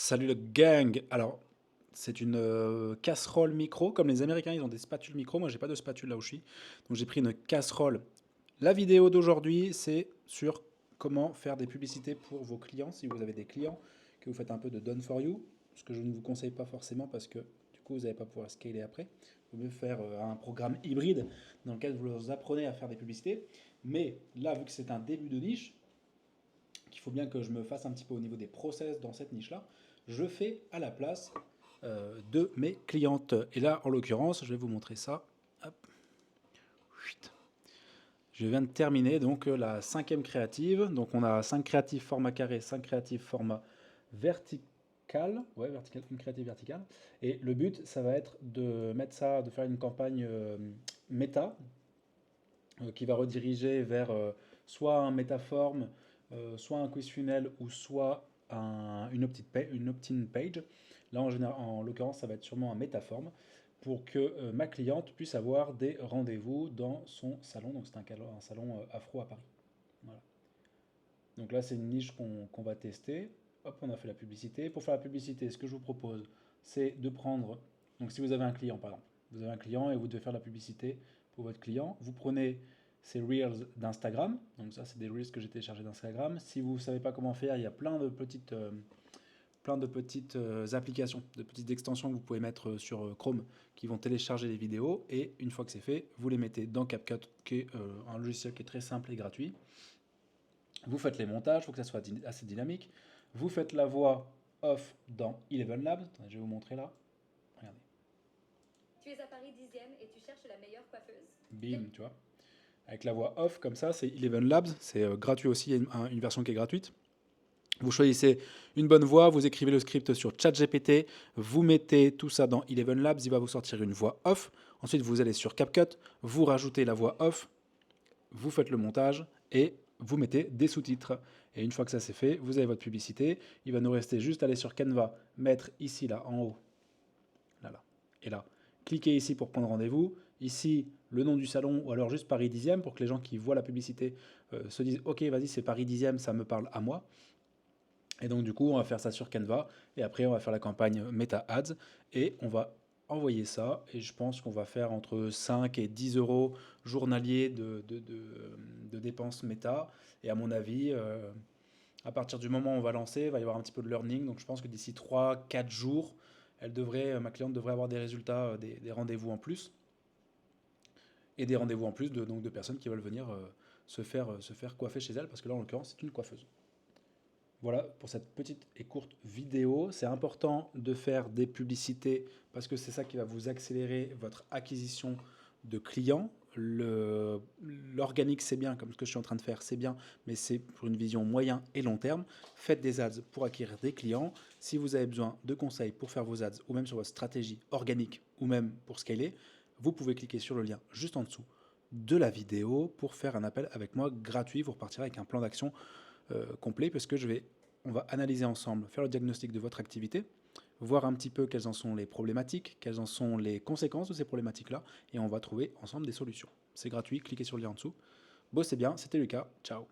Salut le gang! Alors, c'est une casserole micro. Comme les Américains, ils ont des spatules micro. Moi, j'ai pas de spatule là où je suis. Donc, j'ai pris une casserole. La vidéo d'aujourd'hui, c'est sur comment faire des publicités pour vos clients. Si vous avez des clients, que vous faites un peu de done for you, ce que je ne vous conseille pas forcément parce que du coup, vous n'allez pas pouvoir scaler après. Il vaut mieux faire un programme hybride dans lequel vous leur apprenez à faire des publicités. Mais là, vu que c'est un début de niche, qu'il faut bien que je me fasse un petit peu au niveau des process dans cette niche-là, je fais à la place de mes clientes. Et là, en l'occurrence, je vais vous montrer ça. Hop. Je viens de terminer donc la cinquième créative. Donc on a 5 créatives format carré, 5 créatives format vertical. Ouais, vertical, une créative verticale. Et le but, ça va être de mettre ça, de faire une campagne méta qui va rediriger vers soit un métaforme, soit un quiz funnel ou soit une opt-in page. Là, en l'occurrence, ça va être sûrement un métaforme pour que ma cliente puisse avoir des rendez-vous dans son salon. Donc, c'est un salon afro à Paris. Voilà. Donc là, c'est une niche qu'on va tester. Hop, on a fait la publicité. Pour faire la publicité, ce que je vous propose, c'est de prendre. Donc, si vous avez un client, par exemple, vous avez un client et vous devez faire la publicité pour votre client, vous prenez ces Reels d'Instagram. Donc, ça, c'est des Reels que j'ai téléchargés d'Instagram. Si vous ne savez pas comment faire, il y a plein de petites applications, de petites extensions que vous pouvez mettre sur Chrome qui vont télécharger les vidéos. Et une fois que c'est fait, vous les mettez dans CapCut, qui est un logiciel qui est très simple et gratuit. Vous faites les montages, il faut que ça soit assez dynamique. Vous faites la voix off dans Eleven Labs. Je vais vous montrer là. Regardez. Tu es à Paris 10e et tu cherches la meilleure coiffeuse. Bim, tu vois. Avec la voix off comme ça, c'est Eleven Labs. C'est gratuit aussi, il y a une version qui est gratuite. Vous choisissez une bonne voix, vous écrivez le script sur ChatGPT, vous mettez tout ça dans Eleven Labs, il va vous sortir une voix off. Ensuite, vous allez sur CapCut, vous rajoutez la voix off, vous faites le montage et vous mettez des sous-titres. Et une fois que ça c'est fait, vous avez votre publicité. Il va nous rester juste à aller sur Canva, mettre ici, là, en haut, là, et là. Cliquez ici pour prendre rendez-vous. Ici, le nom du salon, ou alors juste Paris 10e, pour que les gens qui voient la publicité se disent « Ok, vas-y, c'est Paris 10e, ça me parle à moi ». Et donc, du coup, on va faire ça sur Canva. Et après, on va faire la campagne Meta Ads. Et on va envoyer ça. Et je pense qu'on va faire entre 5 et 10 euros journaliers de dépenses Meta. Et à mon avis, à partir du moment où on va lancer, il va y avoir un petit peu de learning. Donc, je pense que d'ici 3 4 jours, ma cliente devrait avoir des résultats, des rendez-vous en plus. Et des rendez-vous en plus donc de personnes qui veulent venir se faire coiffer chez elle. Parce que là, en l'occurrence, c'est une coiffeuse. Voilà pour cette petite et courte vidéo. C'est important de faire des publicités parce que c'est ça qui va vous accélérer votre acquisition de clients. L'organique, c'est bien, comme ce que je suis en train de faire, c'est bien, mais c'est pour une vision moyen et long terme. Faites des ads pour acquérir des clients. Si vous avez besoin de conseils pour faire vos ads ou même sur votre stratégie organique ou même pour scaler, vous pouvez cliquer sur le lien juste en dessous de la vidéo pour faire un appel avec moi gratuit. Vous repartirez avec un plan d'action complet parce que on va analyser ensemble, faire le diagnostic de votre activité, voir un petit peu quelles en sont les problématiques, quelles en sont les conséquences de ces problématiques-là, et on va trouver ensemble des solutions. C'est gratuit, cliquez sur le lien en dessous. Bossez bien, c'était Lucas, ciao.